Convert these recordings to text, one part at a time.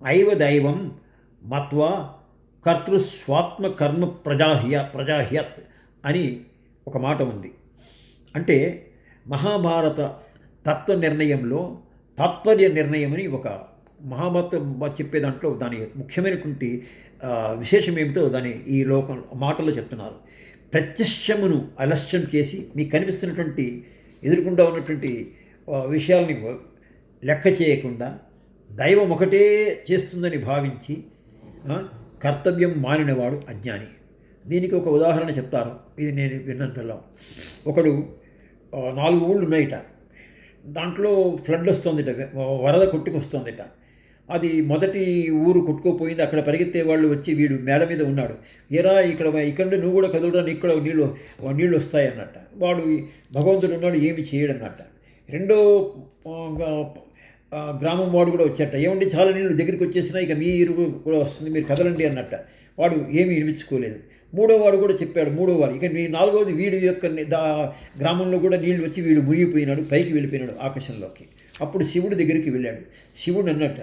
ఐవ దైవం మత్వా కర్తృస్వాత్మకర్మ ప్రజాహ్యత్ అని ఒక మాట ఉంది. అంటే మహాభారత తత్వ నిర్ణయంలో తాత్పర్య నిర్ణయం అని ఒక మహాభారతం చెప్పే దాంట్లో దాని ముఖ్యమైనటువంటి విశేషం ఏమిటో దాని ఈ లోకం మాటల్లో చెప్తున్నారు. ప్రత్యక్షమును అలస్యం చేసి మీకు కనిపిస్తున్నటువంటి ఎదుర్కొంటూ ఉన్నటువంటి విషయాల్ని లెక్క చేయకుండా దైవం ఒకటే చేస్తుందని భావించి కర్తవ్యం మానినవాడు అజ్ఞాని. దీనికి ఒక ఉదాహరణ చెప్తారు. ఇది నేను విన్నంతలో ఒకడు 4 ఊళ్ళు ఉన్నాయిట. దాంట్లో ఫ్లడ్ వస్తుందిట, వరద కొట్టుకొస్తుందిట. అది మొదటి ఊరు కొట్టుకోపోయింది. అక్కడ పరిగెత్తే వాళ్ళు వచ్చి వీడు మేడ మీద ఉన్నాడు. ఏరా ఇక్కడ నువ్వు కూడా కదులురా, నీకు కూడా నీళ్ళు వస్తాయి అన్నట్ట. వాడు భగవంతుడు ఉన్నాడు, ఏమి చేయడన్నట్ట. రెండో గ్రామం వాడు కూడా వచ్చాట. ఏమండి చాలా నీళ్ళు దగ్గరికి వచ్చేసినా, ఇక మీరు కూడా వస్తుంది, మీరు కదలండి అన్నట్ట. వాడు ఏమీ వినిపించుకోలేదు. మూడో వాడు కూడా చెప్పాడు. మూడోవాడు ఇక 4వది వీడి యొక్క గ్రామంలో కూడా నీళ్ళు వచ్చి వీడు మునిగిపోయినాడు, పైకి వెళ్ళిపోయినాడు ఆకాశంలోకి. అప్పుడు శివుడి దగ్గరికి వెళ్ళాడు. శివుడు అన్నట్ట,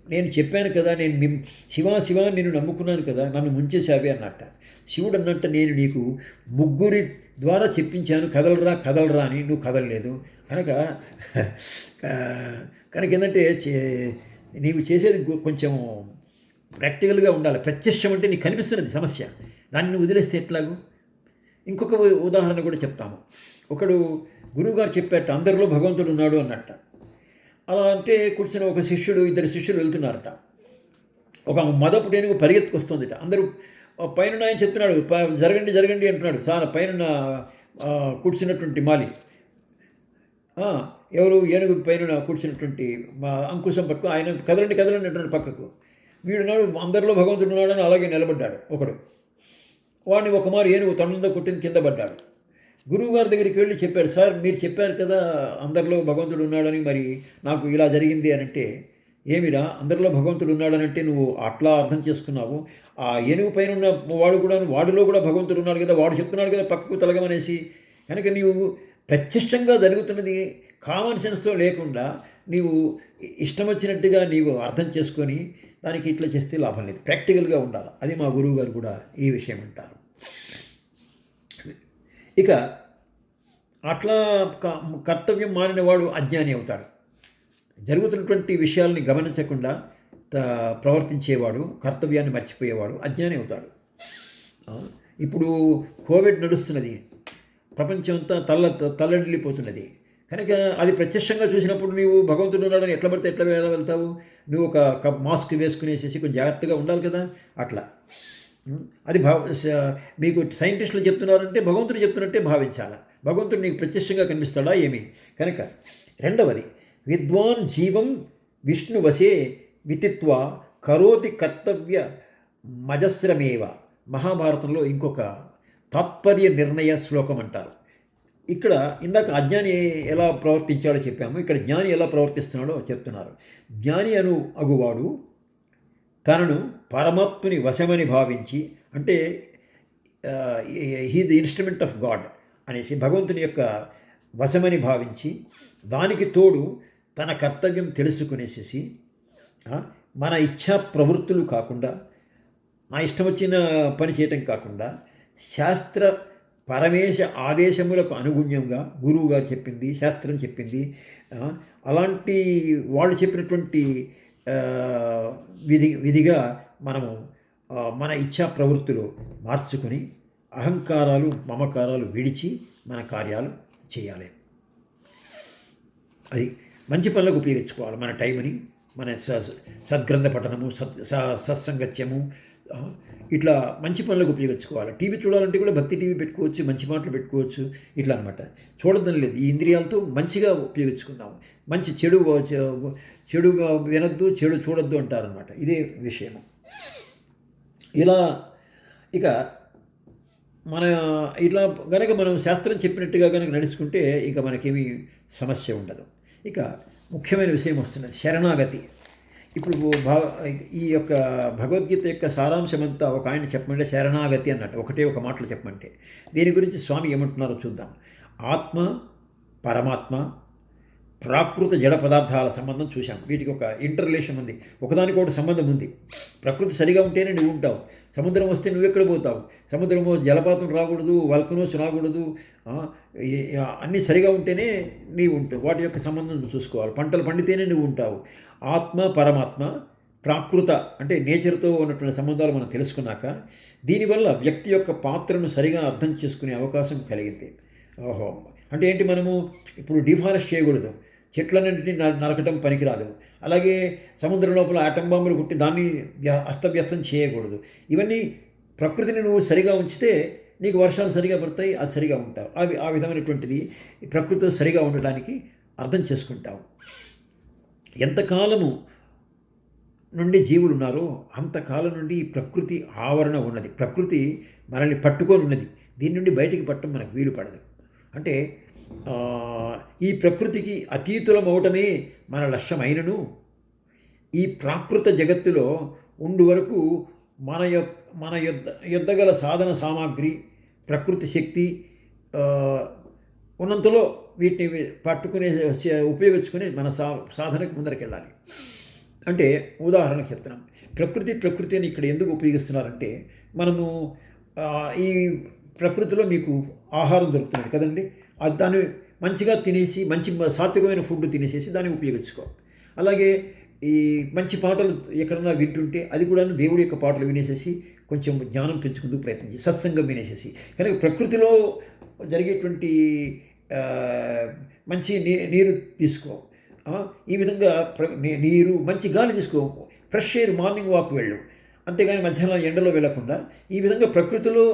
నేను చెప్పాను కదా, నేను శివ నేను నమ్ముకున్నాను కదా, నన్ను ముంచేసావే అన్నట్ట. శివుడు అన్నట్ట, నేను నీకు 3 ద్వారా చెప్పించాను కదలరా అని, నువ్వు కదలలేదు. కనుక ఏంటంటే నీవు చేసేది కొంచెం ప్రాక్టికల్గా ఉండాలి. ప్రత్యక్షం అంటే నీకు కనిపిస్తున్నది సమస్య, దాన్ని నువ్వు వదిలేస్తే ఎట్లాగూ. ఇంకొక ఉదాహరణ కూడా చెప్తాము. ఒకడు గురువుగారు చెప్పాట, అందరిలో భగవంతుడు ఉన్నాడు అన్నట్ట. అలా అంటే కూర్చున్న ఒక శిష్యుడు, 2 శిష్యులు వెళ్తున్నారట. ఒక మదపు ఏనుగు పరిగెత్తుకొస్తుందిట. అందరూ పైన ఆయన చెప్తున్నాడు, జరగండి అంటున్నాడు. చాలా పైన కూర్చున్నటువంటి మాలి, ఎవరు ఏనుగు పైన కూర్చున్నటువంటి అంకుశం పట్టుకు ఆయన కదలండి అంటున్నాడు పక్కకు. వీడున్నాడు, అందరిలో భగవంతుడు ఉన్నాడని అలాగే నిలబడ్డాడు. ఒకడు వాడిని ఒక మారు ఏనుగు తొండంతో కొట్టింది, కింద పడ్డాడు. గురువుగారి దగ్గరికి వెళ్ళి చెప్పాడు, సార్ మీరు చెప్పారు కదా అందరిలో భగవంతుడు ఉన్నాడని, మరి నాకు ఇలా జరిగింది అని. అంటే ఏమిరా అందరిలో భగవంతుడు ఉన్నాడనంటే నువ్వు అట్లా అర్థం చేసుకున్నావు, ఆ ఏనుగు పైన ఉన్న వాడిలో కూడా భగవంతుడు ఉన్నాడు కదా, వాడు చెప్తున్నాడు కదా పక్కకు తలగమనేసి. కనుక నీవు ప్రత్యక్షంగా జరుగుతున్నది కామన్ సెన్స్తో లేకుండా నీవు ఇష్టం వచ్చినట్టుగా నీవు అర్థం చేసుకొని దానికి ఇట్లా చేస్తే లాభం లేదు, ప్రాక్టికల్గా ఉండాలి. అది మా గురువు గారు కూడా ఈ విషయం అంటారు. ఇక అట్లా కర్తవ్యం మానినవాడు అజ్ఞాని అవుతాడు. జరుగుతున్నటువంటి విషయాల్ని గమనించకుండా ప్రవర్తించేవాడు, కర్తవ్యాన్ని మర్చిపోయేవాడు అజ్ఞాని అవుతాడు. ఇప్పుడు కోవిడ్ నడుస్తున్నది, ప్రపంచం అంతా తల్లడిల్లిపోతున్నది. కనుక అది ప్రత్యక్షంగా చూసినప్పుడు నీవు భగవంతుడు ఉన్నాడని ఎట్లా పడితే ఎట్లా వెళ్తావు? నువ్వు ఒక మాస్క్ వేసుకునేసేసి కొంచెం జాగ్రత్తగా ఉండాలి కదా. అట్లా అది మీకు సైంటిస్టులు చెప్తున్నారంటే భగవంతుడు చెప్తున్నట్టే భావించాలి. భగవంతుడు నీకు ప్రత్యక్షంగా కనిపిస్తాడా ఏమి? కనుక రెండవది, విద్వాన్ జీవం విష్ణువశే వితిత్వ కరోతి కర్తవ్య మజస్రమేవ. మహాభారతంలో ఇంకొక తాత్పర్య నిర్ణయ శ్లోకం అంటారు. ఇక్కడ ఇందాక అజ్ఞాని ఎలా ప్రవర్తించాడో చెప్పాము, ఇక్కడ జ్ఞాని ఎలా ప్రవర్తిస్తున్నాడో చెప్తున్నారు. జ్ఞాని అగువాడు తనను పరమాత్ముని వశమని భావించి, అంటే he the instrument of God అనేసి భగవంతుని యొక్క వశమని భావించి, దానికి తోడు తన కర్తవ్యం తెలుసుకునేసేసి, మన ఇచ్ఛా ప్రవృత్తులు కాకుండా, నా ఇష్టం వచ్చిన పని చేయటం కాకుండా, శాస్త్ర పరమేశ ఆదేశములకు అనుగుణ్యంగా గురువు గారు చెప్పింది, శాస్త్రం చెప్పింది, అలాంటి వాళ్ళు చెప్పినటువంటి విధిగా మనము మన ఇచ్ఛా ప్రవృత్తులు మార్చుకొని అహంకారాలు మమకారాలు విడిచి మన కార్యాలు చేయాలి. అది మంచి పనులకు ఉపయోగించుకోవాలి మన టైంని. మన సద్గ్రంథ పఠనము, సత్సంగత్యము, ఇట్లా మంచి పనులకు ఉపయోగించుకోవాలి. టీవీ చూడాలంటే కూడా భక్తి టీవీ పెట్టుకోవచ్చు, మంచి మాటలు పెట్టుకోవచ్చు, ఇట్లా అనమాట. చూడదని లేదు, ఈ ఇంద్రియాలతో మంచిగా ఉపయోగించుకుందాము. మంచి చెడుగా వినొద్దు, చెడు చూడొద్దు అంటారనమాట. ఇదే విషయము. ఇలా ఇక ఇట్లా కనుక మనం శాస్త్రం చెప్పినట్టుగా కనుక నడుచుకుంటే ఇక మనకేమీ సమస్య ఉండదు. ఇక ముఖ్యమైన విషయం వస్తున్నది, శరణాగతి. ఇప్పుడు ఈ యొక్క భగవద్గీత యొక్క సారాంశమంతా ఒక ఆయన చెప్పమంటే శరణాగతి అన్నట్టు, ఒక మాటలు చెప్పమంటే. దీని గురించి స్వామి ఏమంటున్నారో చూద్దాం. ఆత్మ, పరమాత్మ, ప్రాకృత జడ పదార్థాల సంబంధం చూసాం. వీటికి ఒక ఇంటర్ రిలేషన్ ఉంది, ఒకదానికొకటి సంబంధం ఉంది. ప్రకృతి సరిగా ఉంటేనే నువ్వు ఉంటావు. సముద్రం వస్తే నువ్వెక్కడ పోతావు? సముద్రము జలపాతం రాకూడదు, వల్కనోస్ రాకూడదు, అన్నీ సరిగా ఉంటేనే నీవు ఉంటావు. వాటి యొక్క సంబంధం నువ్వు చూసుకోవాలి. పంటలు పండితేనే నువ్వు ఉంటావు. ఆత్మ పరమాత్మ ప్రాకృత అంటే నేచర్తో ఉన్నటువంటి సంబంధాలు మనం తెలుసుకున్నాక దీనివల్ల వ్యక్తి యొక్క పాత్రను సరిగా అర్థం చేసుకునే అవకాశం కలిగింది. ఓహో, అంటే ఏంటి? మనము ఇప్పుడు డిఫారెస్ట్ చేయకూడదు, చెట్లన్నింటినీ నరకటం పనికిరాదు. అలాగే సముద్రం లోపల ఆటం బాంబులు కొట్టి దాన్ని అస్తవ్యస్తం చేయకూడదు. ఇవన్నీ ప్రకృతిని నువ్వు సరిగా ఉంచితే నీకు వర్షాలు సరిగా పడతాయి, అది సరిగా ఉంటావు. ఆ విధమైనటువంటిది ప్రకృతితో సరిగా ఉండడానికి అర్థం చేసుకుంటావు. ఎంతకాలము నుండి జీవులు ఉన్నారో అంతకాలం నుండి ఈ ప్రకృతి ఆవరణ ఉన్నది. ప్రకృతి మనల్ని పట్టుకొని ఉన్నది. దీని నుండి బయటికి పట్టడం మనకు వీలు పడదు. అంటే ఈ ప్రకృతికి అతీతులం అవటమే మన లక్ష్యమైనను ఈ ప్రాకృత జగత్తులో ఉండు వరకు మన యొద్ద సాధన సామాగ్రి ప్రకృతి శక్తి ఉన్నంతలో వీటిని పట్టుకునే ఉపయోగించుకుని మన సాధనకు ముందరకెళ్ళాలి. అంటే ఉదాహరణకు చెప్తున్నాం. ప్రకృతి అని ఇక్కడ ఎందుకు ఉపయోగిస్తున్నారంటే మనము ఈ ప్రకృతిలో మీకు ఆహారం దొరుకుతుంది కదండి, దాన్ని మంచిగా తినేసి మంచి సాత్వికమైన ఫుడ్ తినేసేసి దాన్ని ఉపయోగించుకో. అలాగే ఈ మంచి పాటలు ఎక్కడన్నా వింటుంటే అది కూడా దేవుడి యొక్క పాటలు వినేసేసి కొంచెం జ్ఞానం పెంచుకుందుకు ప్రయత్నించి సత్సంగం వినేసేసి. కనుక ప్రకృతిలో జరిగేటువంటి మంచి నీరు తీసుకో. ఈ విధంగా నీరు మంచి గాలి తీసుకో, ఫ్రెష్ ఎయిర్, మార్నింగ్ వాక్ వెళ్ళు. అంతేగాని మధ్యాహ్నం ఎండలో వెళ్ళకుండా ఈ విధంగా ప్రకృతిలో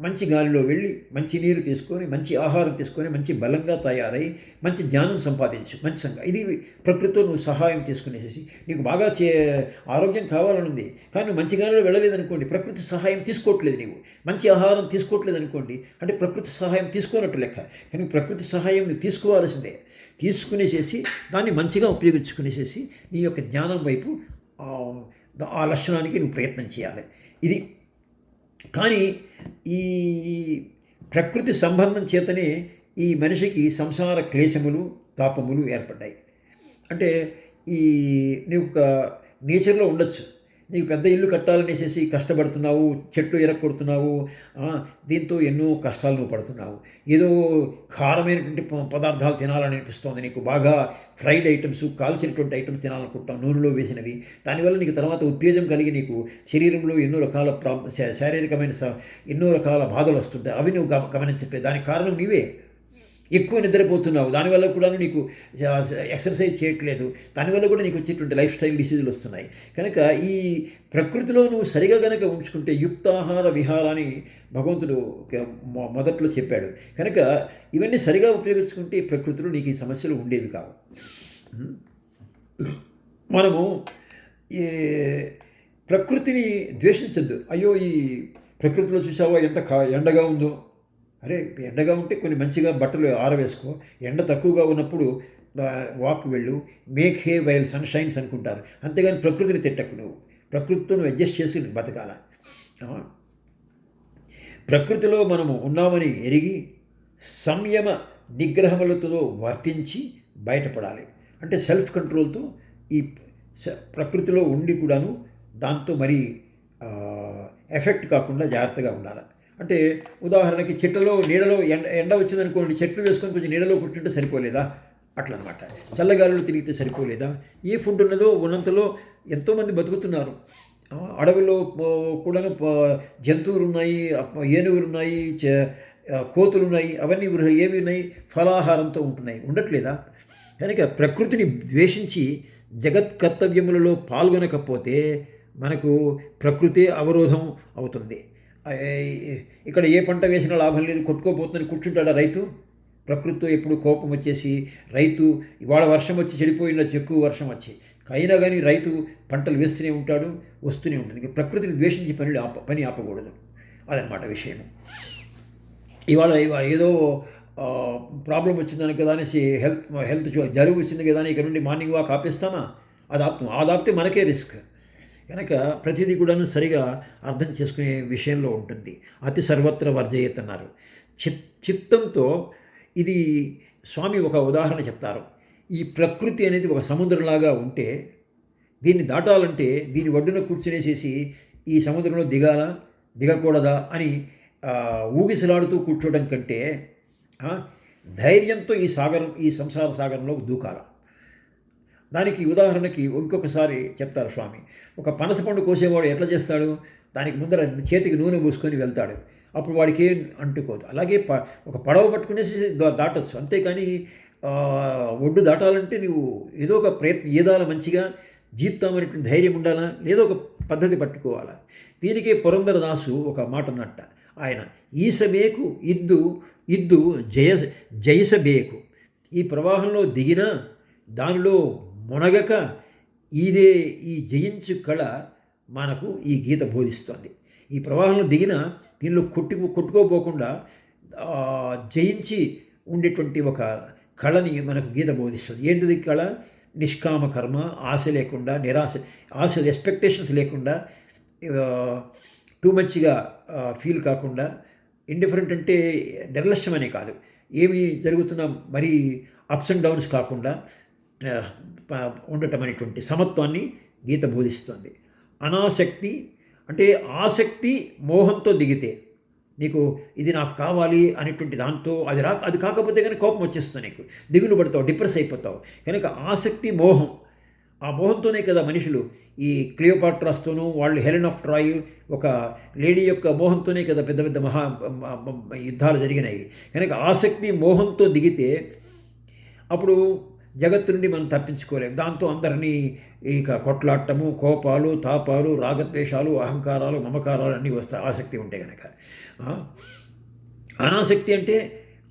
మంచి గాలిలో వెళ్ళి మంచి నీరు తీసుకొని మంచి ఆహారం తీసుకొని మంచి బలంగా తయారై మంచి జ్ఞానం సంపాదించు. మంచి ఇది ప్రకృతితో నువ్వు సహాయం తీసుకునేసేసి నీకు బాగా ఆరోగ్యం కావాలని ఉంది కానీ నువ్వు మంచి గాలిలో వెళ్ళలేదనుకోండి, ప్రకృతి సహాయం తీసుకోవట్లేదు, నీవు మంచి ఆహారం తీసుకోవట్లేదు అనుకోండి, అంటే ప్రకృతి సహాయం తీసుకోనట్టు లెక్క. కానీ ప్రకృతి సహాయం నువ్వు తీసుకోవాల్సిందే. తీసుకునేసేసి దాన్ని మంచిగా ఉపయోగించుకునేసేసి నీ యొక్క జ్ఞానం వైపు ఆ లక్షణానికి నువ్వు ప్రయత్నం చేయాలి. ఇది కానీ ఈ ప్రకృతి సంబంధం చేతనే ఈ మనిషికి సంసార క్లేశములు తాపములు ఏర్పడ్డాయి. అంటే నీవు ఒక నేచర్లో ఉండొచ్చు, నీకు పెద్ద ఇల్లు కట్టాలనేసేసి కష్టపడుతున్నావు, చెట్లు ఎరక్కొడుతున్నావు, దీంతో ఎన్నో కష్టాలు నువ్వు పడుతున్నావు. ఏదో కారమైనటువంటి పదార్థాలు తినాలని అనిపిస్తుంది నీకు, బాగా ఫ్రైడ్ ఐటమ్స్, కాల్చినటువంటి ఐటమ్స్ తినాలనుకుంటావు, నూనెలో వేసినవి. దానివల్ల నీకు తర్వాత ఉత్తేజం కలిగి నీకు శరీరంలో ఎన్నో రకాల శారీరకమైన ఎన్నో రకాల బాధలు వస్తుంటాయి. అవి నువ్వు గమనించట్లేదు. దానికి కారణం నీవే. ఎక్కువ నిద్రపోతున్నావు, దానివల్ల కూడా నీకు ఎక్సర్సైజ్ చేయట్లేదు, దానివల్ల కూడా నీకు వచ్చేటువంటి లైఫ్ స్టైల్ డిసీజులు వస్తున్నాయి. కనుక ఈ ప్రకృతిలో నువ్వు సరిగా కనుక ఉంచుకుంటే యుక్తాహార విహారాన్ని భగవంతుడు మొదట్లో చెప్పాడు. కనుక ఇవన్నీ సరిగా ఉపయోగించుకుంటే ప్రకృతిలో నీకు ఈ సమస్యలు ఉండేవి కావు. మనము ఈ ప్రకృతిని ద్వేషించద్దు. అయ్యో ఈ ప్రకృతిలో చూసావా ఎంత ఎండగా ఉందో, అరే ఎండగా ఉంటే కొన్ని మంచిగా బట్టలు ఆరవేసుకో. ఎండ తక్కువగా ఉన్నప్పుడు వాక్ వెళ్ళు. Make hay while sun shines అనుకుంటారు, అంతేగాని ప్రకృతిని తిట్టకు. నువ్వు ప్రకృతితో నువ్వు అడ్జస్ట్ చేసి బతకాల. ప్రకృతిలో మనము ఉన్నామని ఎరిగి సంయమ నిగ్రహములతో వర్తించి బయటపడాలి. అంటే సెల్ఫ్ కంట్రోల్తో ఈ ప్రకృతిలో ఉండి కూడాను దాంతో మరి ఎఫెక్ట్ కాకుండా జాగ్రత్తగా ఉండాలి. అంటే ఉదాహరణకి చెట్లలో నీడలో ఎండ వచ్చిందనుకోండి, చెట్లు వేసుకొని కొంచెం నీడలో కూర్చుంటే సరిపోలేదా? అట్లా అనమాట. చల్లగాలులు తిరిగితే సరిపోలేదా? ఏ ఫుడ్ ఉన్నదో ఉన్నంతలో ఎంతోమంది బతుకుతున్నారు. అడవిలో కూడా జంతువులు ఉన్నాయి, ఏనుగులు ఉన్నాయి, కోతులు ఉన్నాయి. అవన్నీ ఏవి ఉన్నాయి? ఫలాహారంతో ఉంటున్నాయి, ఉండట్లేదా? కనుక ప్రకృతిని ద్వేషించి జగత్ కర్తవ్యములలో పాల్గొనకపోతే మనకు ప్రకృతి అవరోధం అవుతుంది. ఇక్కడ ఏ పంట వేసినా లాభం లేదు, కొట్టుకోపోతుందని కూర్చుంటాడా రైతు? ప్రకృతితో ఎప్పుడు కోపం వచ్చేసి రైతు ఇవాళ వర్షం వచ్చి చెడిపోయిన ఎక్కువ వర్షం వచ్చి అయినా కానీ రైతు పంటలు వేస్తూనే ఉంటాడు, వస్తూనే ఉంటుంది. ప్రకృతిని ద్వేషించి పని ఆపకూడదు. అదనమాట విషయం. ఇవాళ ఏదో ప్రాబ్లం వచ్చిందని కదా అనేసి హెల్త్ జలుబు వచ్చింది కదా అని ఇక్కడ నుండి మార్నింగ్ వాక్ ఆపేస్తామా? అది ఆపితే మనకే రిస్క్. కనుక ప్రతిదీ కూడాను సరిగా అర్థం చేసుకునే విషయంలో ఉంటుంది. అతి సర్వత్ర వర్జయత్ అన్నారు. చిత్తంతో ఇది స్వామి ఒక ఉదాహరణ చెప్తారు. ఈ ప్రకృతి అనేది ఒక సముద్రంలాగా ఉంటే దీన్ని దాటాలంటే దీని ఒడ్డున కూర్చునేసేసి ఈ సముద్రంలో దిగాలా దిగకూడదా అని ఊగిసలాడుతూ కూర్చోవడం కంటే ధైర్యంతో ఈ సంసార సాగరంలో దూకాల. దానికి ఉదాహరణకి ఇంకొకసారి చెప్తారు స్వామి. ఒక పనసపండు కోసేవాడు ఎట్లా చేస్తాడు? దానికి ముందర చేతికి నూనె పూసుకొని వెళ్తాడు, అప్పుడు వాడికి ఏం అంటుకోదు. అలాగే ఒక పడవ పట్టుకునేసి దాటచ్చు, అంతేకాని ఒడ్డు దాటాలంటే నువ్వు ఏదో ఒక ప్రయత్నం ఏదాల మంచిగా జీవితామనేటువంటి ధైర్యం ఉండాలా, ఏదో ఒక పద్ధతి పట్టుకోవాలా. దీనికే పురంధరదాసు ఒక మాట అన్నట్ట. ఆయన ఈసబేకు ఇద్దు ఇద్దు జయసబేకు. ఈ ప్రవాహంలో దిగినా దానిలో మునగక ఇదే ఈ జయించు కళ మనకు ఈ గీత బోధిస్తోంది. ఈ ప్రవాహంలో దిగిన దీనిలో కొట్టుకోపోకుండా జయించి ఉండేటువంటి ఒక కళని మనకు గీత బోధిస్తుంది. ఏంటిది కళ? నిష్కామ కర్మ, ఆశ లేకుండా, ఆశ ఎక్స్పెక్టేషన్స్ లేకుండా, టూ మచ్గా ఫీల్ కాకుండా, ఇండిఫరెంట్ అంటే నిర్లక్ష్యమనే కాదు, ఏమి జరుగుతున్నా మరీ అప్స్ అండ్ డౌన్స్ కాకుండా ఉండటం అనేటువంటి సమత్వాన్ని గీత బోధిస్తుంది. అనాసక్తి అంటే ఆసక్తి మోహంతో దిగితే నీకు ఇది నాకు కావాలి అనేటువంటి దాంతో అది కాకపోతే కానీ కోపం వచ్చేస్తుంది, నీకు దిగులు పడతావు, డిప్రెస్ అయిపోతావు. కనుక ఆసక్తి మోహం, ఆ మోహంతోనే కదా మనుషులు ఈ క్లియోపాట్రాస్తోనూ వాళ్ళు హెలెన్ ఆఫ్ ట్రాయ్ ఒక లేడీ యొక్క మోహంతోనే కదా పెద్ద పెద్ద యుద్ధాలు జరిగినాయి. కనుక ఆసక్తి మోహంతో దిగితే అప్పుడు జగత్తు నుండి మనం తప్పించుకోలేము. దాంతో అందరినీ ఇక కొట్లాడటము, కోపాలు, తాపాలు, రాగద్వేషాలు, అహంకారాలు, మమకారాలు అన్నీ వస్తాయి ఆసక్తి ఉంటే కనుక. అనాసక్తి అంటే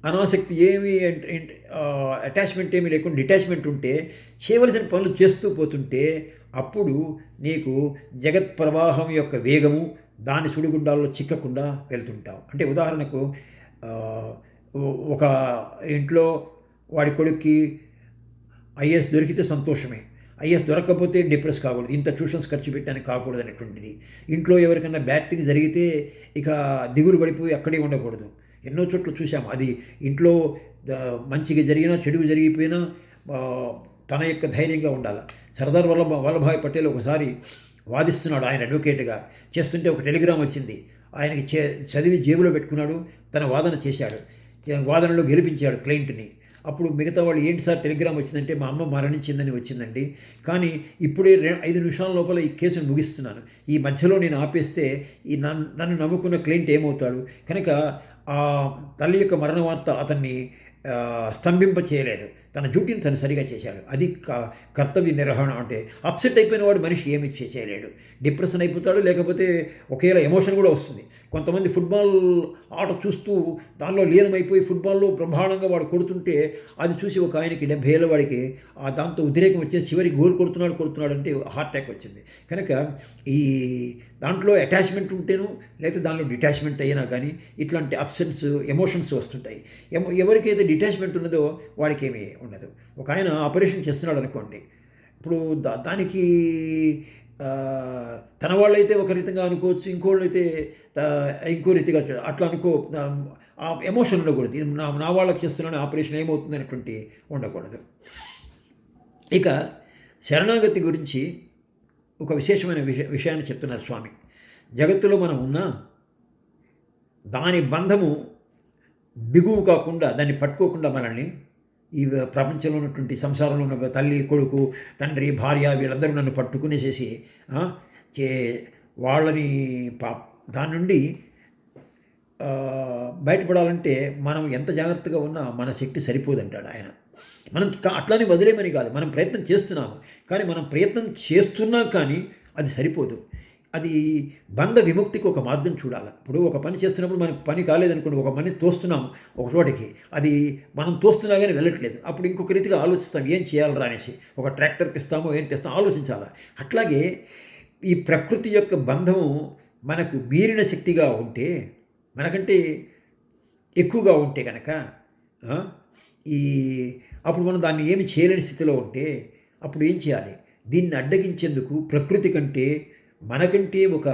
అనాసక్తి ఏమి అటాచ్మెంట్ ఏమీ లేకుండా డిటాచ్మెంట్ ఉంటే చేయవలసిన పనులు చేస్తూ పోతుంటే అప్పుడు నీకు జగత్ ప్రవాహం యొక్క వేగము దాని సుడిగుండాల్లో చిక్కకుండా వెళ్తుంటావు. అంటే ఉదాహరణకు ఒక ఇంట్లో వాడి కొడుక్కి ఐఏఎస్ దొరికితే సంతోషమే, ఐఏఎస్ దొరకకపోతే డిప్రెస్ కాకూడదు, ఇంత ట్యూషన్స్ ఖర్చు పెట్టడానికి కాకూడదు అనేటువంటిది. ఇంట్లో ఎవరికైనా బ్యాడ్ థింగ్ జరిగితే ఇక దిగులు పడిపోయి అక్కడే ఉండకూడదు. ఎన్నో చోట్ల చూసాము. అది ఇంట్లో మంచిగా జరిగినా చెడుగు జరిగిపోయినా తన యొక్క ధైర్యంగా ఉండాలి. సర్దార్ వల్లభాయ్ పటేల్ ఒకసారి వాదిస్తున్నాడు, ఆయన అడ్వకేట్గా చేస్తుంటే ఒక టెలిగ్రామ్ వచ్చింది. ఆయనకి చదివి జేబులో పెట్టుకున్నాడు, తన వాదన చేశాడు, వాదనలో గెలిపించాడు క్లయింట్ని. అప్పుడు మిగతా వాళ్ళు ఏంటి సార్ టెలిగ్రామ్ వచ్చిందంటే మా అమ్మ మరణించిందని వచ్చిందండి, కానీ ఇప్పుడే 5 నిమిషాల లోపల ఈ కేసును ముగిస్తున్నాను, ఈ మధ్యలో నేను ఆపేస్తే ఈ నన్ను నమ్ముకున్న క్లయింట్ ఏమవుతాడు? కనుక ఆ తల్లి యొక్క మరణ వార్త అతన్ని స్తంభింప చేయలేదు, తన డ్యూటీని తను సరిగా చేశాడు. అది కర్తవ్య నిర్వహణ. అంటే అప్సెట్ అయిపోయిన వాడు మనిషి ఏమి చేయలేడు, డిప్రెషన్ అయిపోతాడు, లేకపోతే ఒకేలా ఎమోషన్ కూడా వస్తుంది. కొంతమంది ఫుట్బాల్ ఆట చూస్తూ దానిలో లీనమైపోయి ఫుట్బాల్లో బ్రహ్మాండంగా వాడు కొడుతుంటే అది చూసి ఒక ఆయనకి 70 ఏళ్ళ వాడికి దాంతో ఉద్రేకం వచ్చేసి చివరికి గోల్ కొడుతున్నాడు అంటే హార్ట్ అటాక్ వచ్చింది. కనుక ఈ దాంట్లో అటాచ్మెంట్ ఉంటేను లేకపోతే దానిలో డిటాచ్మెంట్ అయినా కానీ ఇట్లాంటి అప్సెన్స్ ఎమోషన్స్ వస్తుంటాయి. ఎవరికైతే డిటాచ్మెంట్ ఉన్నదో వాడికి ఏమీ ఉండదు. ఒక ఆయన ఆపరేషన్ చేస్తున్నాడు అనుకోండి, ఇప్పుడు దానికి తన వాళ్ళైతే ఒక రీతిగా అనుకోవచ్చు, ఇంకోళ్ళైతే ఇంకో రీతిగా అట్లా అనుకో. ఆ ఎమోషన్ ఉండకూడదు, నా వాళ్ళకి చేస్తున్నాను ఆపరేషన్ ఏమవుతుంది అనేటువంటి ఉండకూడదు. ఇక శరణాగతి గురించి ఒక విశేషమైన విషయాన్ని చెప్తున్నారు స్వామి. జగత్తులో మనం ఉన్నా దాని బంధము బిగువు కాకుండా, దాన్ని పట్టుకోకుండా మనల్ని ఈ ప్రపంచంలో ఉన్నటువంటి సంసారంలో ఉన్న తల్లి, కొడుకు, తండ్రి, భార్య వీళ్ళందరూ నన్ను పట్టుకునేసేసి వాళ్ళని దాని నుండి బయటపడాలంటే మనం ఎంత జాగ్రత్తగా ఉన్నా మన శక్తి సరిపోదంటాడు ఆయన. మనం అట్లానే వదిలేమని కాదు, మనం ప్రయత్నం చేస్తున్నాము, కానీ మనం ప్రయత్నం చేస్తున్నా కానీ అది సరిపోదు. అది బంధ విముక్తికి ఒక మార్గం చూడాలి. ఇప్పుడు ఒక పని చేస్తున్నప్పుడు మనకు పని కాలేదనుకోండి, ఒక పని తోస్తున్నాము ఒక చోటికి, అది మనం తోస్తున్నా కానీ వెళ్ళట్లేదు, అప్పుడు ఇంకొక రీతిగా ఆలోచిస్తాం ఏం చేయాలరా అనేసి. ఒక ట్రాక్టర్కి ఇస్తామో ఏం తెస్తామో ఆలోచించాలి. అట్లాగే ఈ ప్రకృతి యొక్క బంధము మనకు మీరిన శక్తిగా ఉంటే, మనకంటే ఎక్కువగా ఉంటే కనుక అప్పుడు మనం దాన్ని ఏమి చేయలేని స్థితిలో ఉంటే అప్పుడు ఏం చేయాలి? దీన్ని అడ్డగించేందుకు ప్రకృతి కంటే మనకంటే ఒక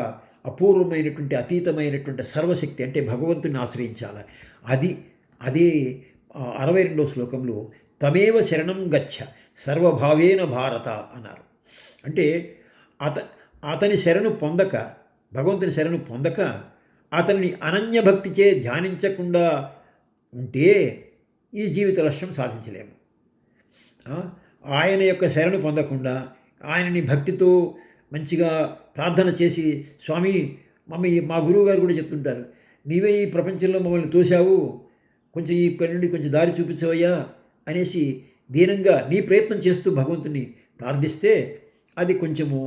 అపూర్వమైనటువంటి అతీతమైనటువంటి సర్వశక్తి అంటే భగవంతుని ఆశ్రయించాలి. అదే 62వ శ్లోకంలో తమేవ శరణం గచ్చ సర్వభావేన భారత అన్నారు. అంటే అతని శరణు పొందక, భగవంతుని శరణు పొందక అతనిని అనన్యభక్తిచే ధ్యానించకుండా ఉంటే ఈ జీవిత లక్ష్యం సాధించలేము. ఆయన యొక్క శరణు పొందకుండా ఆయనని భక్తితో మంచిగా ప్రార్థన చేసి, స్వామి మా గురువు గారు కూడా చెప్తుంటారు, నీవే ఈ ప్రపంచంలో మమ్మల్ని తోశావు, కొంచెం ఇక్కడి నుండి కొంచెం దారి చూపించవయ్యా అనేసి దీనంగా నీ ప్రయత్నం చేస్తూ భగవంతుని ప్రార్థిస్తే అది కొంచెము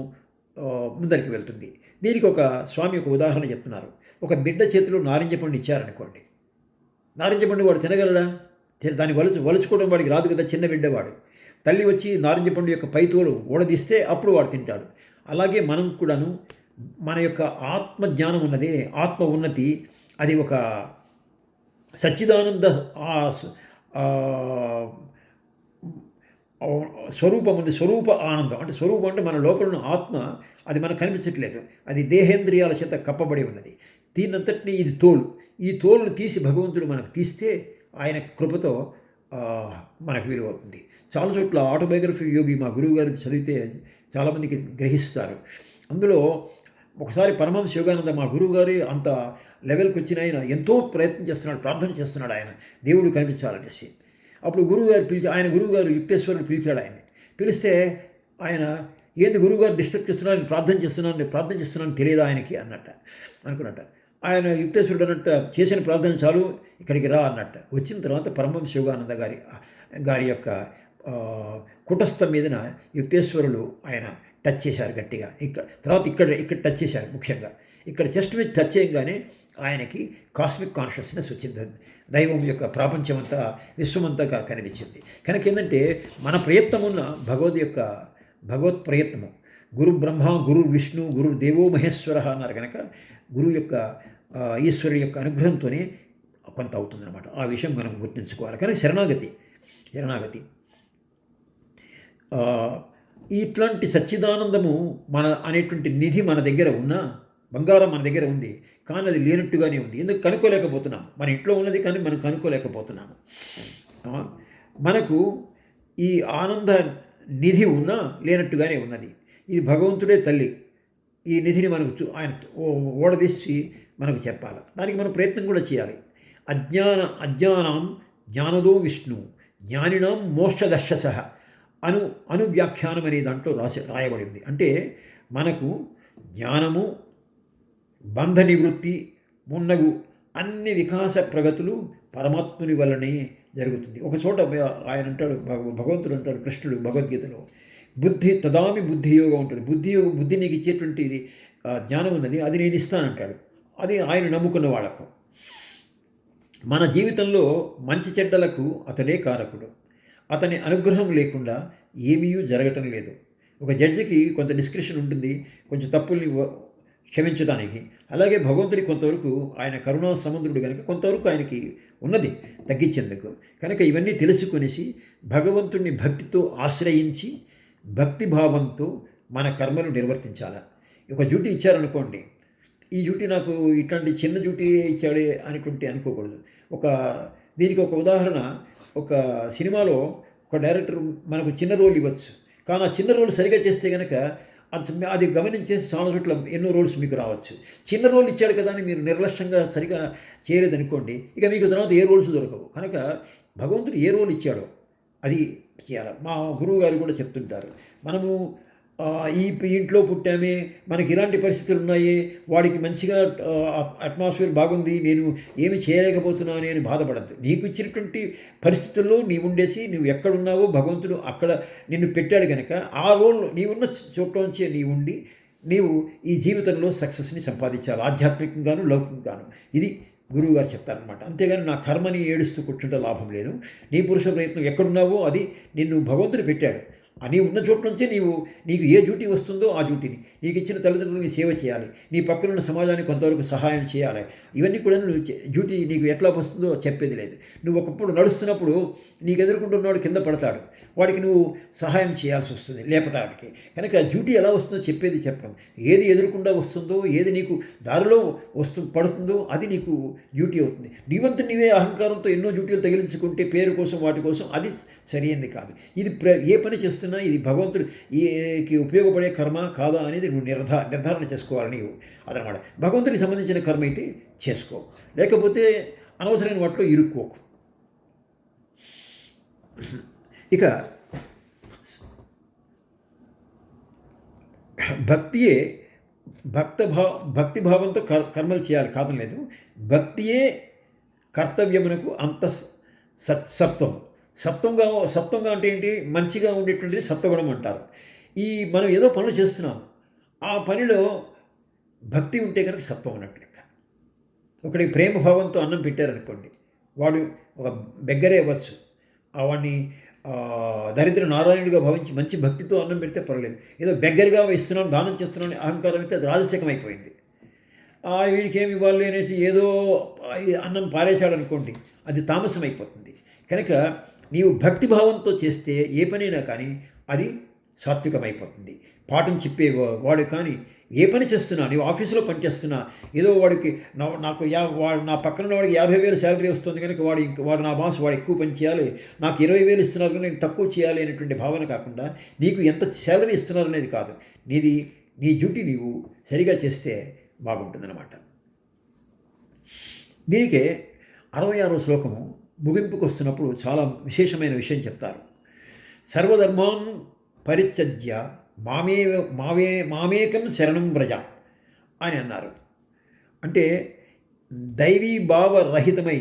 ముందరికి వెళ్తుంది. దీనికి ఒక స్వామి ఒక ఉదాహరణ చెప్తున్నారు. ఒక బిడ్డ చేతిలో నారింజ పండు ఇచ్చారనుకోండి, నారింజ పండు వాడు తినగలడా? దాన్ని వలుచుకోవడం వాడికి రాదు కదా, చిన్న బిడ్డవాడు. తల్లి వచ్చి నారింజ పండు యొక్క పైతోలు ఊడదీస్తే అప్పుడు వాడు తింటాడు. అలాగే మనం కూడాను మన యొక్క ఆత్మజ్ఞానం ఉన్నదే, ఆత్మ ఉన్నతి, అది ఒక సచ్చిదానంద స్వరూపం ఉంది. స్వరూప ఆనందం అంటే స్వరూపం అంటే మన లోపల ఉన్న ఆత్మ, అది మనకు కనిపించట్లేదు, అది దేహేంద్రియాల చేత కప్పబడి ఉన్నది. దీనంతటినీ ఇది తోలు, ఈ తోలును తీసి భగవంతుడు మనకు తీస్తే ఆయన కృపతో మనకు విలువ అవుతుంది. చాలా చోట్ల ఆటోబయోగ్రఫీ యోగి మా గురువు గారు చదివితే చాలామందికి గ్రహిస్తారు. అందులో ఒకసారి పరమహంస యోగానంద మా గురువు గారి అంత లెవెల్కి వచ్చిన ఆయన ఎంతో ప్రయత్నం చేస్తున్నాడు, ప్రార్థన చేస్తున్నాడు ఆయన దేవుడు కనిపించాలనేసి. అప్పుడు ఆయన గురువుగారు యుక్తేశ్వరుడు పిలిచాడు. ఆయన్ని పిలిస్తే ఆయన, ఏంది గురువుగారు డిస్టర్బ్ చేస్తున్నాను, నేను ప్రార్థన చేస్తున్నాను తెలియదా ఆయనకి అనుకున్నట్ట. ఆయన యుక్తేశ్వరుడు అన్నట్ట, చేసిన ప్రార్థన చాలు ఇక్కడికి రా అన్నట్ట. వచ్చిన తర్వాత పరమహంస యోగానంద గారి యొక్క కుటస్థం మీదన యుక్తేశ్వరులు ఆయన టచ్ చేశారు గట్టిగా. ఇక్కడ టచ్ చేశారు. ముఖ్యంగా ఇక్కడ చెస్ట్ మీద టచ్ చేయగానే ఆయనకి కాస్మిక్ కాన్షియస్నెస్ వచ్చింది. దైవం యొక్క ప్రపంచమంతా, విశ్వమంతా కనిపించింది. కనుక ఏంటంటే మన ప్రయత్నం ఉన్న భగవత్ ప్రయత్నము, గురు బ్రహ్మ గురు విష్ణు గురు దేవో మహేశ్వర అన్నారు. కనుక గురువు యొక్క ఈశ్వరుడు యొక్క అనుగ్రహంతోనే కొంత అవుతుందన్నమాట. ఆ విషయం మనం గుర్తుంచుకోవాలి. కానీ శరణాగతి ఇట్లాంటి సచ్చిదానందము మన అనేటువంటి నిధి మన దగ్గర ఉన్న బంగారం మన దగ్గర ఉంది, కానీ అది లేనట్టుగానే ఉంది. ఎందుకు కనుక్కోలేకపోతున్నాం? మన ఇంట్లో ఉన్నది కానీ మనం కనుక్కోలేకపోతున్నాము. మనకు ఈ ఆనంద నిధి ఉన్నా లేనట్టుగానే ఉన్నది. ఇది భగవంతుడే తల్లి. ఈ నిధిని మనకు ఆయన ఓడదీసి మనకు చెప్పాలి. దానికి మనం ప్రయత్నం కూడా చేయాలి. అజ్ఞానం జ్ఞానదో విష్ణు జ్ఞానినాం మోక్షదర్శస అనువ్యాఖ్యానం అనే దాంట్లో రాయబడి ఉంది. అంటే మనకు జ్ఞానము, బంధ నివృత్తి, మున్నగు అన్ని వికాస ప్రగతులు పరమాత్ముని వల్లనే జరుగుతుంది. ఒక చోట ఆయన అంటాడు, భగవంతుడు అంటాడు, కృష్ణుడు భగవద్గీతలో, బుద్ధి తదామి బుద్ధియోగం ఉంటాడు. బుద్ధి నీకు ఇచ్చేటువంటి జ్ఞానం ఉన్నది, అది నేను ఇస్తానంటాడు. అది ఆయన నమ్ముకున్న వాళ్ళకు. మన జీవితంలో మంచి చెడ్డలకు అతడే కారకుడు. అతని అనుగ్రహం లేకుండా ఏమీ జరగటం లేదు. ఒక జడ్జికి కొంత డిస్క్రిప్షన్ ఉంటుంది కొంచెం తప్పుల్ని క్షమించడానికి. అలాగే భగవంతుడి కొంతవరకు ఆయన కరుణా సముద్రుడు కనుక కొంతవరకు ఆయనకి ఉన్నది తగ్గించేందుకు. కనుక ఇవన్నీ తెలుసుకొనేసి భగవంతుడిని భక్తితో ఆశ్రయించి భక్తిభావంతో మన కర్మలు నిర్వర్తించాలి. ఒక డ్యూటీ ఇచ్చారనుకోండి, ఈ డ్యూటీ నాకు ఇట్లాంటి చిన్న డ్యూటీ ఇచ్చాడే అనుకోకూడదు. దీనికి ఒక ఉదాహరణ, ఒక సినిమాలో ఒక డైరెక్టర్ మనకు చిన్న రోల్ ఇవ్వచ్చు, కానీ ఆ చిన్న రోల్ సరిగా చేస్తే కనుక అది గమనించేసి చాలా చోట్ల ఎన్నో రోల్స్ మీకు రావచ్చు. చిన్న రోల్ ఇచ్చాడు కదా అని మీరు నిర్లక్ష్యంగా సరిగా చేయలేదనుకోండి, ఇక మీకు తర్వాత ఏ రోల్స్ దొరకవు. కనుక భగవంతుడు ఏ రోల్ ఇచ్చాడో అది చేయాలి. మా గురువు గారు కూడా చెప్తుంటారు, మనము ఈ ఇంట్లో పుట్టామే, మనకి ఇలాంటి పరిస్థితులు ఉన్నాయి, వాడికి మంచిగా అట్మాస్ఫియర్ బాగుంది, నేను ఏమి చేయలేకపోతున్నాను అని బాధపడద్దు. నీకు ఇచ్చినటువంటి పరిస్థితుల్లో నీవు ఉండేసి నువ్వు ఎక్కడున్నావో భగవంతుడు అక్కడ నిన్ను పెట్టాడు కనుక ఆ రోల్ నీవున్న చోట్లోంచే నీవు ఉండి నీవు ఈ జీవితంలో సక్సెస్ని సంపాదించాలి, ఆధ్యాత్మికంగాను లౌకికంగాను. ఇది గురువుగారు చెప్తారనమాట. అంతేగాని నా కర్మని ఏడుస్తూ కూర్చుంటే లాభం లేదు. నీ పురుష ప్రయత్నం ఎక్కడున్నావో అది నిన్ను భగవంతుడు పెట్టాడు. నీ ఉన్న చోటు నుంచే నీకు ఏ డ్యూటీ వస్తుందో ఆ డ్యూటీని, నీకు ఇచ్చిన తల్లిదండ్రులకి సేవ చేయాలి, నీ పక్కనున్న సమాజానికి కొంతవరకు సహాయం చేయాలి. ఇవన్నీ కూడా నువ్వు డ్యూటీ నీకు ఎట్లా వస్తుందో చెప్పేది లేదు. నువ్వు ఒకప్పుడు నడుస్తున్నప్పుడు నీకు ఎదుర్కొంటున్నవాడు కింద పడతాడు, వాడికి నువ్వు సహాయం చేయాల్సి వస్తుంది లేపటానికి. కనుక డ్యూటీ ఎలా వస్తుందో చెప్పడం, ఏది ఎదుర్కొండా వస్తుందో, ఏది నీకు దారిలో పడుతుందో అది నీకు డ్యూటీ అవుతుంది. నీవంతా నీవే అహంకారంతో ఎన్నో డ్యూటీలు తగిలించుకుంటే పేరు కోసం వాటి కోసం అది సరైనది కాదు. ఇది ఏ పని చేస్తున్నా ఇది భగవంతుడు ఈకి ఉపయోగపడే కర్మ కాదా అనేది నువ్వు నిర్ధారణ చేసుకోవాలి నీవు అదనమాట. భగవంతుడికి సంబంధించిన కర్మ అయితే చేసుకో, లేకపోతే అనవసరమైన వాటిలో ఇరుక్కోకు. ఇక భక్తియే భక్తిభావంతో కర్మలు చేయాలి కాదని లేదు. భక్తియే కర్తవ్యమునకు అంత సత్వంగా అంటే ఏంటి, మంచిగా ఉండేటువంటిది సత్వగుణం అంటారు. మనం ఏదో పనులు చేస్తున్నాం, ఆ పనిలో భక్తి ఉంటే కనుక సత్వం ఉన్నట్టు లెక్క. ఒకడికి ప్రేమభావంతో అన్నం పెట్టారనుకోండి, వాడు ఒక బెగ్గరే అవ్వచ్చు, వాడిని దరిద్ర నారాయణుడిగా భావించి మంచి భక్తితో అన్నం పెడితే పర్వాలేదు. ఏదో బెగ్గరగా ఇస్తున్నాను, దానం చేస్తున్నాను అహంకారం అయితే అది రాజశేఖం అయిపోయింది. వీడికి ఏమి ఇవ్వాలి అనేసి ఏదో అన్నం పారేశాడు అనుకోండి, అది తామసం అయిపోతుంది. కనుక నీవు భక్తిభావంతో చేస్తే ఏ పనైనా కానీ అది సాత్వికమైపోతుంది. పాఠం చెప్పేవాడు కానీ ఏ పని చేస్తున్నా, నీవు ఆఫీసులో పనిచేస్తున్నా, ఏదో వాడికి నా పక్కన వాడికి 50,000 శాలరీ వస్తుంది కనుక వాడు నా బాస్, వాడు ఎక్కువ పని చేయాలి, నాకు 20,000 ఇస్తున్నారు కనుక నేను తక్కువ చేయాలి అనేటువంటి భావన కాకుండా, నీకు ఎంత శాలరీ ఇస్తున్నారు అనేది కాదు, నీ డ్యూటీ నీవు సరిగా చేస్తే బాగుంటుందన్నమాట. దీనికే 66వ శ్లోకము ముగింపుకు వస్తున్నప్పుడు చాలా విశేషమైన విషయం చెప్తారు. సర్వధర్మాన్ పరిత్యజ్య మామేకం శరణం వ్రజ అని అన్నారు. అంటే దైవీ భావరహితమై,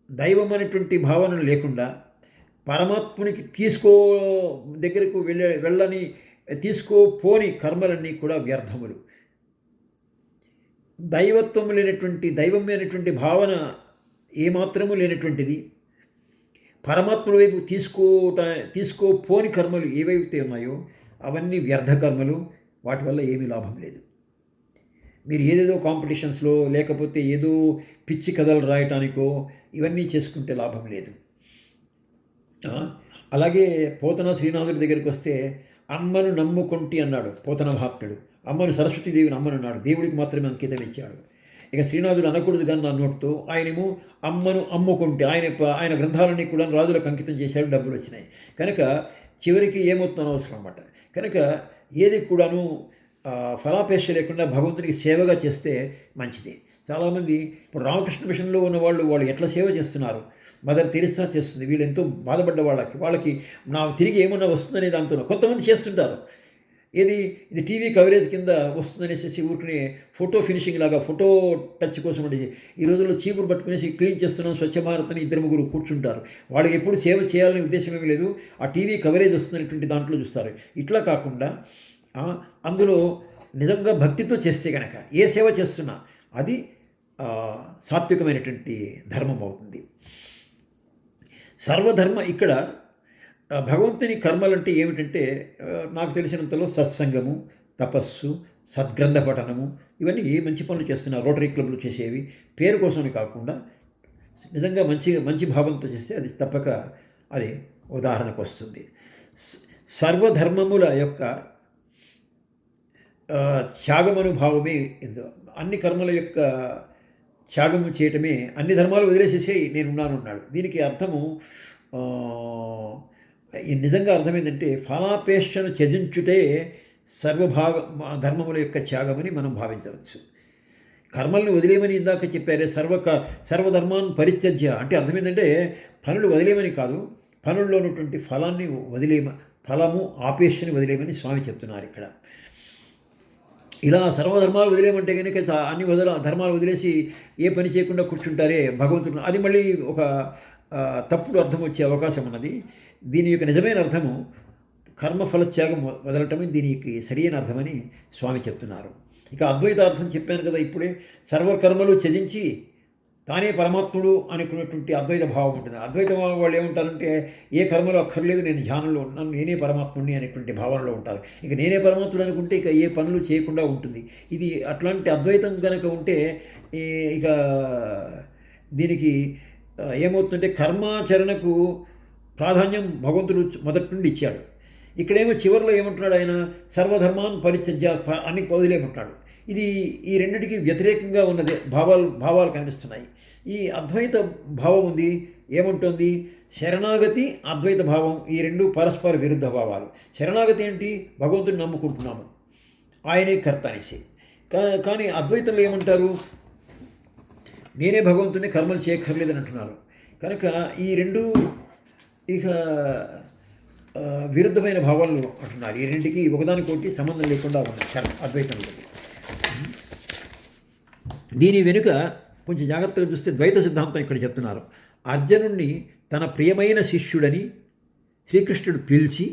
దైవం అనేటువంటి భావన లేకుండా పరమాత్మునికి దగ్గరకు వెళ్ళని తీసుకోపోని కర్మలన్నీ కూడా వ్యర్థములు. దైవం లేనటువంటి భావన ఏమాత్రము లేనటువంటిది, పరమాత్ముడి వైపు తీసుకోపోని కర్మలు ఏవైతే ఉన్నాయో అవన్నీ వ్యర్థ కర్మలు. వాటి వల్ల ఏమీ లాభం లేదు. మీరు ఏదేదో కాంపిటీషన్స్లో లేకపోతే ఏదో పిచ్చి కథలు రాయటానికో ఇవన్నీ చేసుకుంటే లాభం లేదు. అలాగే పోతన శ్రీనాథుడి దగ్గరికి వస్తే అమ్మను నమ్ముకొంటి అన్నాడు పోతన మహాత్ముడు. అమ్మను సరస్వతీదేవిని అమ్మనున్నాడు, దేవుడికి మాత్రమే అంకితం ఇచ్చాడు. ఇక శ్రీనాథుడు అనకూడదు కానీ నా నోటితో ఆయనేమో అమ్మను అమ్ముకుంటే ఆయన గ్రంథాలన్నీ కూడా రాజులకు అంకితం చేశాడు, డబ్బులు వచ్చినాయి. కనుక చివరికి ఏమవుతుందో అవసరం అన్నమాట. కనుక ఏది కూడాను ఫలాపేక్ష లేకుండా భగవంతునికి సేవగా చేస్తే మంచిది. చాలామంది ఇప్పుడు రామకృష్ణ మిషన్లో ఉన్న వాళ్ళు ఎట్లా సేవ చేస్తున్నారు, మదర్ తెరిసా చేస్తుంది, వీళ్ళు ఎంతో బాధపడ్డ వాళ్ళకి నా తిరిగి ఏమన్నా వస్తుందనే దాంతో కొంతమంది చేస్తుంటారు. ఇది టీవీ కవరేజ్ కింద వస్తుందనేసి ఊరికనే ఫోటో ఫినిషింగ్ లాగా, ఫోటో టచ్ కోసం అంటే ఈ రోజుల్లో చీపురు పట్టుకునేసి క్లీన్ చేస్తున్నాం స్వచ్ఛ భారత్ అని 2-3 కూర్చుంటారు. వాళ్ళకి ఎప్పుడు సేవ చేయాలనే ఉద్దేశం ఏమీ లేదు, ఆ టీవీ కవరేజ్ వస్తున్నటువంటి దాంట్లో చూస్తారు. ఇట్లా కాకుండా అందులో నిజంగా భక్తితో చేస్తే కనుక ఏ సేవ చేస్తున్నా అది సాత్వికమైనటువంటి ధర్మం అవుతుంది. సర్వధర్మ ఇక్కడ భగవంతుని కర్మలంటే ఏమిటంటే నాకు తెలిసినంతలో సత్సంగము, తపస్సు, సద్గ్రంథ పఠనము, ఇవన్నీ మంచి పనులు చేస్తున్నారు. రోటరీ క్లబ్లు చేసేవి పేరు కోసమే కాకుండా నిజంగా మంచి భావంతో చేస్తే అది తప్పక అది ఉదాహరణకు వస్తుంది. సర్వధర్మముల యొక్క త్యాగమనుభావమే అన్ని కర్మల యొక్క త్యాగము చేయటమే, అన్ని ధర్మాలు వదిలేసేసి నేనున్నాను అన్నాడు. దీనికి అర్థము నిజంగా అర్థమైందంటే ఫలాపేక్షను త్యజించుటే ధర్మముల యొక్క త్యాగమని మనం భావించవచ్చు. కర్మల్ని వదిలేమని ఇందాక చెప్పారే, సర్వధర్మాన్ని పరిత్యజ్య అంటే అర్థమైందంటే పనులు వదిలేమని కాదు, పనుల్లో ఉన్నటువంటి ఫలము ఆపేక్షని వదిలేమని స్వామి చెప్తున్నారు ఇక్కడ. ఇలా సర్వధర్మాలు వదిలేమంటే కనుక అన్ని ధర్మాలు వదిలేసి ఏ పని చేయకుండా కూర్చుంటారే భగవంతుడు, అది మళ్ళీ ఒక తప్పుడు అర్థం వచ్చే అవకాశం ఉన్నది. దీని యొక్క నిజమైన అర్థము కర్మఫల త్యాగం వదలటమే దీనికి సరైన అర్థమని స్వామి చెప్తున్నారు. ఇక అద్వైత అర్థం చెప్పాను కదా ఇప్పుడే, సర్వకర్మలు త్యజించి తానే పరమాత్ముడు అనుకున్నటువంటి అద్వైత భావం ఉంటుంది. అద్వైత వాళ్ళు ఏమంటారంటే ఏ కర్మలు అక్కర్లేదు, నేను ధ్యానంలో ఉన్నాను, నేనే పరమాత్ముడిని అనేటువంటి భావనలో ఉంటారు. ఇక నేనే పరమాత్ముడు అనుకుంటే ఇక ఏ పనులు చేయకుండా ఉంటుంది. ఇది అట్లాంటి అద్వైతం కనుక ఉంటే ఇక దీనికి ఏమవుతుందంటే కర్మాచరణకు ప్రాధాన్యం భగవంతుడు మొదటి నుండి ఇచ్చాడు. ఇక్కడేమో చివరిలో ఏమంటున్నాడు ఆయన, సర్వధర్మాన్ పరిత్యజ్య అని వదిలేమంటాడు. ఇది ఈ రెండింటికి వ్యతిరేకంగా ఉన్నది భావాలు కనిపిస్తున్నాయి. ఈ అద్వైత భావం ఉంది ఏమంటుంది, శరణాగతి అద్వైత భావం ఈ రెండు పరస్పర విరుద్ధ భావాలు. శరణాగతి ఏంటి? భగవంతుని నమ్ముకుంటున్నాము, ఆయనే కర్త అనేసి. కానీ అద్వైతంలో ఏమంటారు? నేనే భగవంతుని, కర్మలు చేయక్కర్లేదని అంటున్నారు. కనుక ఈ రెండు ఇక విరుద్ధమైన భావాలు అంటున్నారు. ఈ రెండింటికి ఒకదానికొకటి సంబంధం లేకుండా ఉన్నాయి అద్వైతంలో. దీని వెనుక కొంచెం జాగ్రత్తగా చూస్తే ద్వైత సిద్ధాంతం ఇక్కడ చెప్తున్నారు. అర్జునుడిని తన ప్రియమైన శిష్యుడని శ్రీకృష్ణుడు పిలిచి